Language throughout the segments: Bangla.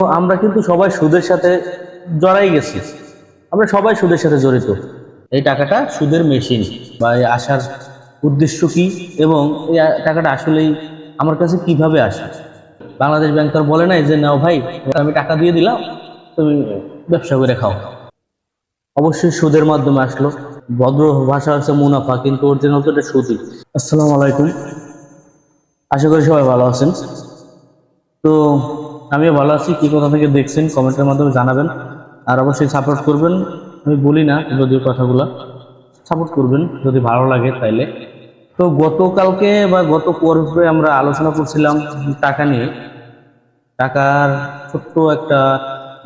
তো আমরা কিন্তু সবাই সুদের সাথে জড়াই গেছি। আমরা সবাই সুদের সাথে জড়িত। এই টাকাটা সুদের মেশিন বা এই আসার উদ্দেশ্য কি, এবং এই টাকাটা আসলেই আমার কাছে কিভাবে আসে? বাংলাদেশ ব্যাংক তো আর বলে নাই যে নাও ভাই, আমি টাকা দিয়ে দিলাম, তুমি ব্যবসা করে খাও। অবশ্যই সুদের মাধ্যমে আসলো। ভদ্র ভাষা হচ্ছে মুনাফা, কিন্তু অরিজিনাল তো এটা সুদই। আসসালামু আলাইকুম, আশা করি সবাই ভালো আছেন। তো আমিও ভালো আছি। কি কোথা থেকে দেখছেন কমেন্টের মাধ্যমে জানাবেন, আর অবশ্যই সাপোর্ট করবেন। আমি বলি না যদিও কথাগুলো, সাপোর্ট করবেন যদি ভালো লাগে তাইলে। তো গতকালকে বা গত পর্বে আমরা আলোচনা করছিলাম টাকা নিয়ে, টাকার ছোট্ট একটা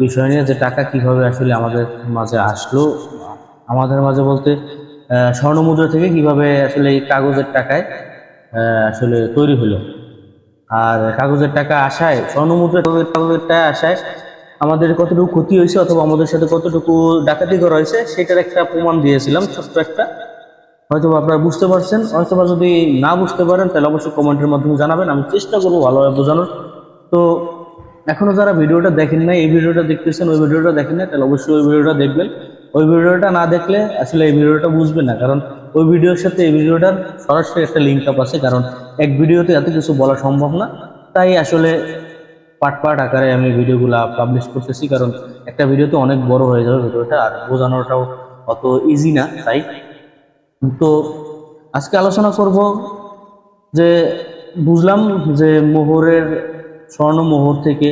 বিষয় নিয়ে, যে টাকা কিভাবে আসলে আমাদের মাঝে আসলো। আমাদের মাঝে বলতে স্বর্ণ মুদ্রা থেকে কিভাবে আসলে এই কাগজের টাকায় আসলে তৈরি হলো। আর কাগজের টাকা আসায়, স্বর্ণ মুদ্রা কাগজের টাকা আসায় আমাদের কতটুকু ক্ষতি হয়েছে অথবা আমাদের সাথে কতটুকু ডাকাতি করা হয়েছে সেটার একটা প্রমাণ দিয়েছিলাম, ছোট্ট একটা। হয়তো আপনারা বুঝতে পারছেন, হয়তো যদি না বুঝতে পারেন তাহলে অবশ্যই কমেন্টের মাধ্যমে জানাবেন, আমি চেষ্টা করবো ভালোভাবে বোঝানোর। তো এখনো যারা ভিডিওটা দেখেন নাই, এই ভিডিওটা দেখতেছেন, ওই ভিডিওটা দেখেন না, তাহলে অবশ্যই ওই ভিডিওটা দেখবেন। ওই ভিডিওটা না দেখলে আসলে এই ভিডিওটা বুঝবেন না, কারণ ওই ভিডিওর সাথে এই ভিডিওটার সরাসরি একটা লিঙ্ক আপ আছে। কারণ এক ভিডিওতে এত কিছু বলা সম্ভব না, তাই আসলে পার্ট পার্ট আকারে আমি ভিডিওগুলা পাবলিশ করতেছি, কারণ একটা ভিডিওতে অনেক বড় হয়ে যাবে ভিডিওটা, আর বোঝানোটাও অত ইজি না। তাই তো আজকে আলোচনা করব যে বুঝলাম যে মোহরের, স্বর্ণ মোহর থেকে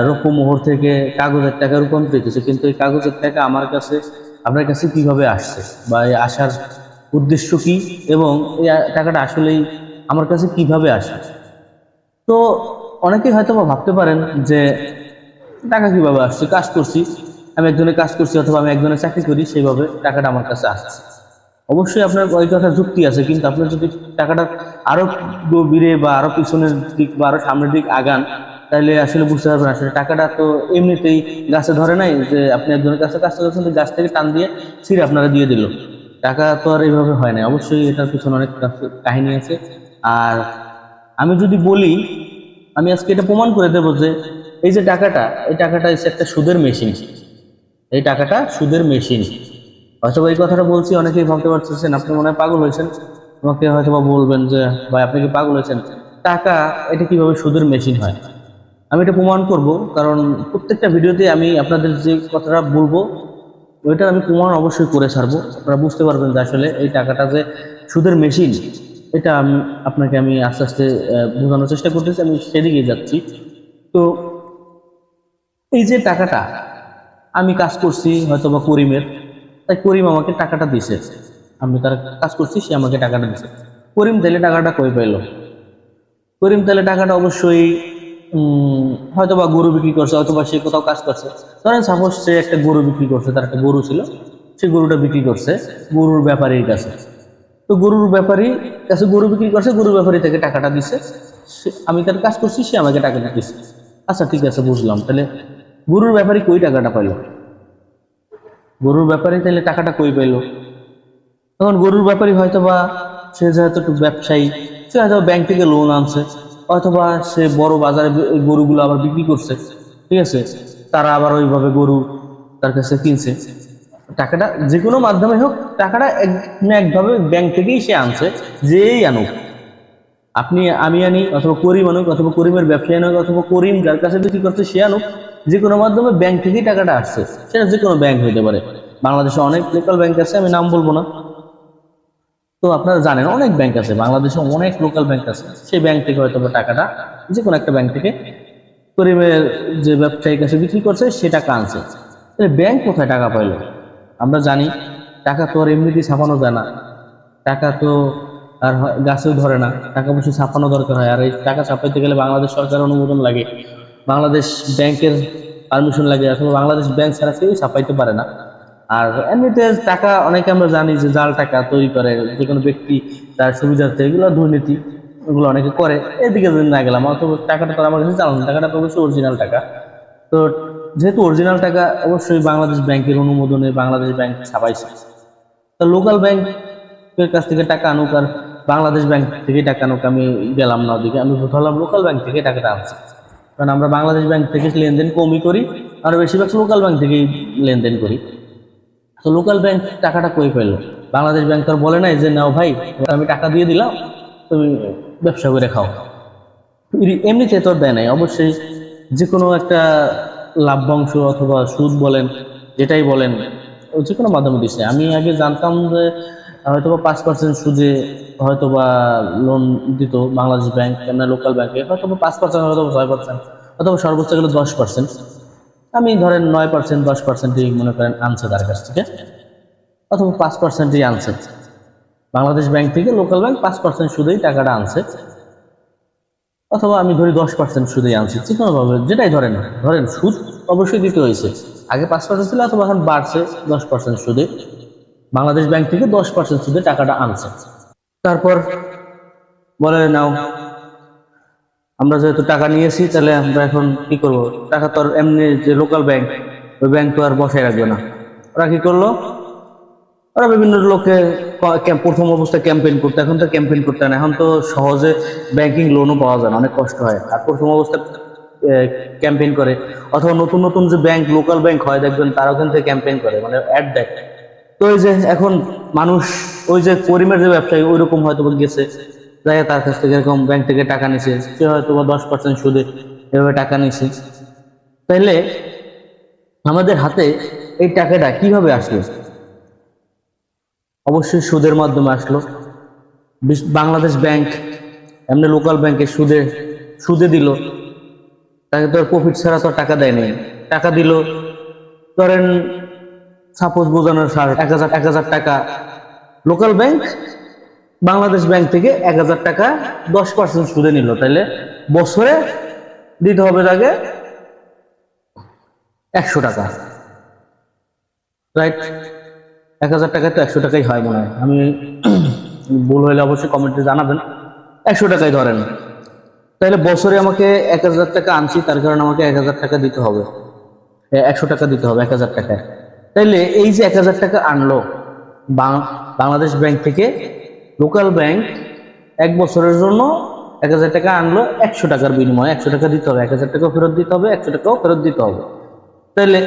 রৌপ্য মোহর থেকে কাগজের টাকা রূপান্তরিত হচ্ছে, কিন্তু এই কাগজের টাকা আমার কাছে, আপনার কাছে কিভাবে আসছে, বা এই আসার উদ্দেশ্য কি, এবং এই টাকাটা আসলেই আমার কাছে কিভাবে আসে। তো অনেকেই হয়তো বা ভাবতে পারেন যে টাকা কিভাবে আসছে, কাজ করছি, আমি একজনের কাজ করছি অথবা আমি একজনের চাকরি করি, সেইভাবে টাকাটা আমার কাছে আসছে। অবশ্যই আপনার ওই কথা যুক্তি আছে, কিন্তু আপনি যদি টাকাটা আরো গভীরে বা আরো পিছনের দিক বা আরো সামনের দিক আগান, তাহলে আসলে বুঝতে পারবেন আসলে টাকাটা তো এমনিতেই গাছে ধরে নাই, যে আপনি একজনের কাছে কাজ করছেন, গাছ থেকে টান দিয়ে ছিঁড়ে আপনারা দিয়ে দিল। টাকা তো আর এইভাবে হয় না, অবশ্যই এটার পিছনে অনেক কাহিনী আছে। আর আমি যদি বলি, আমি আজকে এটা প্রমাণ করে দেবো যে এই যে টাকাটা, এই টাকাটা হচ্ছে একটা সুদের মেশিন। এই টাকাটা সুদের মেশিন। হয়তো এই কথাটা বলছি, অনেকেই ভাবতে পারতেছেন আপনি মনে হয় পাগল হয়েছেন। আমাকে হয়তো বা বলবেন যে ভাই আপনি কি পাগল হয়েছেন, টাকা এটা কিভাবে সুদের মেশিন হয়? আমি এটা প্রমাণ করব, কারণ প্রত্যেকটা ভিডিওতে আমি আপনাদের যে কথাটা বলবো ওইটা আমি প্রমাণ অবশ্যই করে ছাড়বো। আপনারা বুঝতে পারবেন যে আসলে এই টাকাটা যে সুদের মেশিন, এটা আমি আপনাকে আমি আস্তে আস্তে বোঝানোর চেষ্টা করতেছি, আমি সেদিকে যাচ্ছি। তো এই যে টাকাটা আমি কাজ করছি হয়তো বা করিমের, তাই করিম আমাকে টাকাটা দিছে, আমি তার কাজ করছি, সে আমাকে টাকাটা দিছে। করিম তাহলে টাকাটা কই পাইলো? করিম তাহলে টাকাটা অবশ্যই হয়তো বা গরু বিক্রি করছে, অথবা সে কোথাও কাজ করছে। ধরেন সাপোজ সে একটা গরু বিক্রি করছে, তার একটা গরু ছিল, সে গরুটা বিক্রি করছে গরুর ব্যাপারীর কাছে। তো গরুর ব্যাপারী কাছে গরু বিক্রি করছে, গরুর ব্যাপারী থেকে টাকাটা দিছে, আমি তার কাজ করছি, সে আমাকে টাকাটা দিছে। আচ্ছা ঠিক আছে, বুঝলাম। তাহলে গরুর ব্যাপারী কই টাকাটা পাইলো? গরুর ব্যাপারী তাহলে টাকাটা কই পাইলো? তখন গরুর ব্যাপারী হয়তো বা সে যেহেতু একটু ব্যবসায়ী, সে হয়তো ব্যাংক থেকে লোন আনছে, অথবা সে বড় বাজারে ওই গরুগুলো আবার বিক্রি করছে। ঠিক আছে, তারা আবার ওইভাবে গরু তার কাছে কিনছে। টাকাটা যে কোনো মাধ্যমে হোক, টাকাটা এক না একভাবে ব্যাংক থেকেই সে আনছে। যেই আনুক, আপনি আমি আনি, অথবা করিম আনুক, অথবা করিমের ব্যবসায়ী আনুক, অথবা করিম যার কাছে বিক্রি করছে সে আনুক, যে কোনো মাধ্যমে ব্যাংক থেকেই টাকাটা আসছে। সেটা যে কোনো ব্যাংক হইতে পারে। বাংলাদেশে অনেক লোকাল ব্যাংক আছে, আমি নাম বলবো না। তো আপনারা জানেন অনেক ব্যাংক আছে বাংলাদেশে, অনেক লোকাল ব্যাংক আছে, সেই ব্যাংক থেকে হয়তো টাকাটা যে কোনো একটা ব্যাংক থেকে করিমের যে ব্যবসায়ীর কাছে বিক্রি করছে সে টাকা আনছে। ব্যাংক কোথায় টাকা পাইলো? আমরা জানি টাকা তো আর এমনিতেই ছাপানো যায় না, টাকা তো আর গাছেও ধরে না, টাকা পয়সা ছাপানো দরকার হয়। আর এই টাকা ছাপাইতে গেলে বাংলাদেশ সরকারের অনুমোদন লাগে, বাংলাদেশ ব্যাংকের পারমিশন লাগে, অথবা বাংলাদেশ ব্যাংক ছাড়া কেউই ছাপাইতে পারে না। আর এমনিতে টাকা অনেকে আমরা জানি যে জাল টাকা তৈরি করে যে কোনো ব্যক্তি তার সুবিধার্থে, এগুলো দুর্নীতি, এগুলো অনেকে করে। এদিকে যদি না গেলাম, অথবা টাকাটা তো আমার কাছে জানলাম, টাকাটা তো অবশ্যই অরিজিনাল টাকা। তো যেহেতু অরিজিনাল টাকা, অবশ্যই বাংলাদেশ ব্যাংকের অনুমোদনে বাংলাদেশ ব্যাংক ছাপাইছে। তো লোকাল ব্যাংকের কাছ থেকে টাকা আনুক আর বাংলাদেশ ব্যাংক থেকে টাকা আনুক, আমি গেলাম না ওদিকে, আমি ধরলাম লোকাল ব্যাংক থেকে টাকাটা আনছি। কারণ আমরা বাংলাদেশ ব্যাংক থেকে লেনদেন কমই করি, আর বেশিরভাগ লোকাল ব্যাংক থেকেই লেনদেন করি। তো লোকাল ব্যাংক টাকাটা কই পেলো? বাংলাদেশ ব্যাংক তো আর বলে নাই যে নাও ভাই আমি টাকা দিয়ে দিলাম তুমি ব্যবসা করে খাও, এমনিতে তো দেয় নাই। অবশ্যই যে কোনো একটা লাভ্যাংশ অথবা সুদ বলেন, যেটাই বলেন, যে কোনো মাধ্যমে দিচ্ছে। আমি আগে জানতাম যে হয়তোবা 5% সুদে হয়তোবা লোন দিত বাংলাদেশ ব্যাংক, না লোকাল ব্যাংকে হয়তোবা 5%, হয়তো 6%, অথবা সর্বোচ্চ গেলে 10%। আমি ধরেন 9%, 10%ই মনে করেন আনছে তার কাছ থেকে, অথবা 5%ই আনছে বাংলাদেশ ব্যাংক থেকে। লোকাল ব্যাংক 5% সুদেই টাকাটা আনছে, অথবা আমি ধরি 10% সুদেই আনছি, যে কোনোভাবে যেটাই ধরেন ধরেন সুদ অবশ্যই দিতে হয়েছে। আগে 5% ছিল, অথবা এখন বাড়ছে 10% সুদে। বাংলাদেশ ব্যাংক থেকে 10% সুদে টাকাটা আনছে। তারপর বলে নাও আমরা যেহেতু টাকা নিয়েছি, তাহলে আমরা এখন কি করব? টাকা তো আর এমনি যে লোকাল ব্যাংক, ওই ব্যাংক তো আর বসায় রাখবে না। ওরা কি করলো? ওরা বিভিন্ন লোকে প্রথম অবস্থায় ক্যাম্পেইন করতে, এখন তো ক্যাম্পেইন করতে না, এখন তো সহজে ব্যাংকিং লোনও পাওয়া যায় না, অনেক কষ্ট হয়। আর প্রথম অবস্থায় ক্যাম্পেইন করে, অথবা নতুন নতুন যে ব্যাংক লোকাল ব্যাংক হয় দেখবেন তারাও কিন্তু ক্যাম্পেইন করে, মানে অ্যাড দেয়। তো ওই যে এখন মানুষ ওই যে করিমের যে ব্যবসায়ী ওই রকম হয়তো গেছে, যাই তার কাছ থেকে এরকম ব্যাংক থেকে টাকা নিছে, সে হয়তো 10% সুদে এভাবে টাকা নিছে। তাইলে আমাদের হাতে এই টাকাটা কিভাবে আসলো? অবশ্যই সুদের মাধ্যমে আসলো। বাংলাদেশ ব্যাংক এমনি লোকাল ব্যাংকে সুদে সুদে দিল, তাকে তো প্রফিট ছাড়া তো টাকা দেয় নাই। টাকা দিল ধরেন সাপোজ বোঝানোর 1,000 টাকা, লোকাল ব্যাংক বাংলাদেশ ব্যাংক থেকে 1,000 টাকা 10% সুদে নিল, তাইলে বছরে দিতে হবে তাকে 100 টাকা, রাইট? 1,000 টাকায় তো 100 টাকাই হয় মনে হয়, আমি ভুল হইলে অবশ্যই কমেন্টে জানাবেন। 100 টাকাই ধরেন, তাহলে বছরে আমাকে 1,000 টাকা আনছি, তার কারণে আমাকে 1,000 টাকা দিতে হবে, 100 টাকা দিতে হবে 1,000 টাকায়। তাইলে এই যে 1,000 টাকা আনলো বাংলাদেশ ব্যাংক থেকে, লোকাল ব্যাংক 1 বছরের জন্য 1,000 টাকা আনলো 100 টাকার বিনিময়ে, 100 টাকা দিতে হবে, 1,000 টাকাও ফেরত দিতে হবে, 100 টাকাও ফেরত দিতে হবে। তাহলে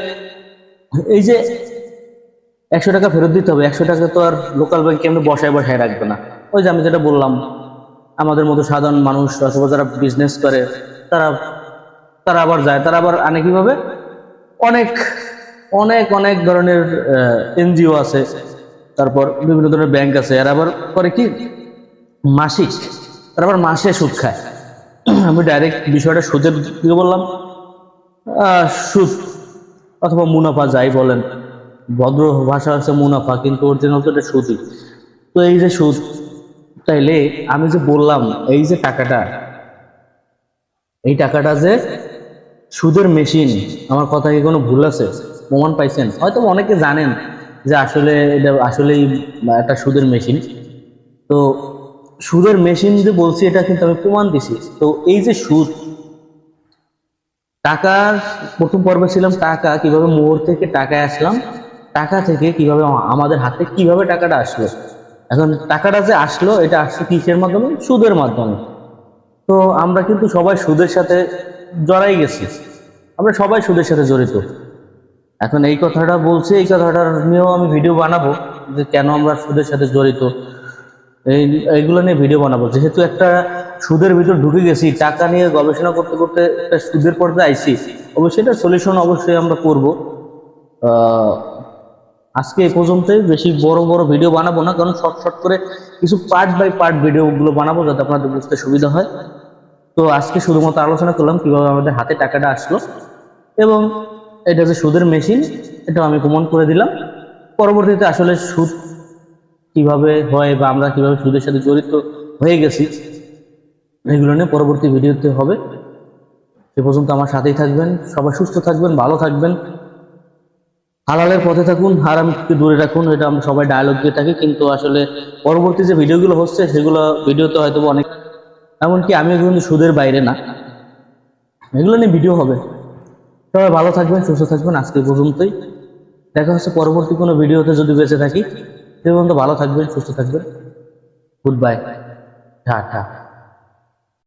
এই যে 100 টাকা ফেরত দিতে হবে, 100 টাকা তো আর লোকাল ব্যাংকে এমনি বসায় বসায় রাখবে না। ওই যে আমি যেটা বললাম, আমাদের মতো সাধারণ মানুষ অথবা যারা বিজনেস করে তারা তারা আবার যায়, তারা আবার আনে কিভাবে? অনেক অনেক অনেক ধরনের এনজিও আছে, তারপর বিভিন্ন ধরনের ব্যাংক আছে, আর আবার করে কি মাসিক, তারা আবার মাসে সুদ খায়। আমি ডাইরেক্ট বিষয়টা সুদের দিকে বললাম, সুদ অথবা মুনাফা যাই বলেন, ভদ্র ভাষা হচ্ছে মুনাফা, কিন্তু অরিজিনাল তো এটা সুদই। তো এই যে সুদ, তাইলে আমি যে বললাম এই যে টাকাটা, এই টাকাটা যে সুদের মেশিন, আমার কথা কি কোনো ভুল আছে? প্রমাণ পাইছেন? হয়তো অনেকে জানেন যে আসলে এটা আসলেই একটা সুদের মেশিন। তো সুদের মেশিন যে বলছি, এটা কিন্তু আমি প্রমাণ দিছি। তো এই যে সুদ, টাকার প্রথম পর্বে ছিলাম টাকা কিভাবে মোড় থেকে টাকায় আসলাম, টাকা থেকে কিভাবে আমাদের হাতে কিভাবে টাকাটা আসলো। এখন টাকাটা যে আসলো, এটা আসছে কিসের মাধ্যমে? সুদের মাধ্যমে। তো আমরা কিন্তু সবাই সুদের সাথে জড়াই গেছি, আমরা সবাই সুদের সাথে জড়িত। এখন এই কথাটা বলছি, এই কথাটার নিয়েও আমি ভিডিও বানাবো যে কেন আমরা সুদের সাথে জড়িত, এইগুলো নিয়ে ভিডিও বানাবো। যেহেতু একটা সুদের ভিতর ঢুকে গেছি, টাকা নিয়ে গবেষণা করতে করতে একটা সুদের পর্যায়ে আইছি, অবশ্যই এটা সলিউশন অবশ্যই আমরা করব। আজকে এই পর্যন্তই, বেশি বড় বড় ভিডিও বানাবো না, কারণ শর্ট শর্ট করে কিছু পার্ট বাই পার্ট ভিডিওগুলো বানাবো যাতে আপনাদের বুঝতে সুবিধা হয়। তো আজকে শুধুমাত্র আলোচনা করলাম কিভাবে আমাদের হাতে টাকাটা আসলো, এবং এটা যে সুদের মেশিন, এটা আমি প্রমাণ করে দিলাম। পরবর্তীতে আসলে সুদ কিভাবে হয় বা আমরা কিভাবে সুদের সাথে জড়িত হয়ে গেছি, এগুলো নিয়ে পরবর্তী ভিডিওতে হবে। সে পর্যন্ত আমার সাথেই থাকবেন, সবাই সুস্থ থাকবেন, ভালো থাকবেন, হালালের পথে থাকুন, হারামকে দূরে রাখুন। এটা আমরা সবাই ডায়লগ দিয়ে থাকি, কিন্তু আসলে পরবর্তী যে ভিডিওগুলো হচ্ছে সেগুলো ভিডিওতে হয়তো অনেক, এমনকি আমিও কিন্তু সুদের বাইরে না, এগুলো নিয়ে ভিডিও হবে। সবাই ভালো থাকবেন, সুস্থ থাকবেন, আজকে পর্যন্তই। দেখা হচ্ছে পরবর্তী কোনো ভিডিওতে যদি বেঁচে থাকি। সে পর্যন্ত ভালো থাকবেন, সুস্থ থাকবেন। Good bye, tata.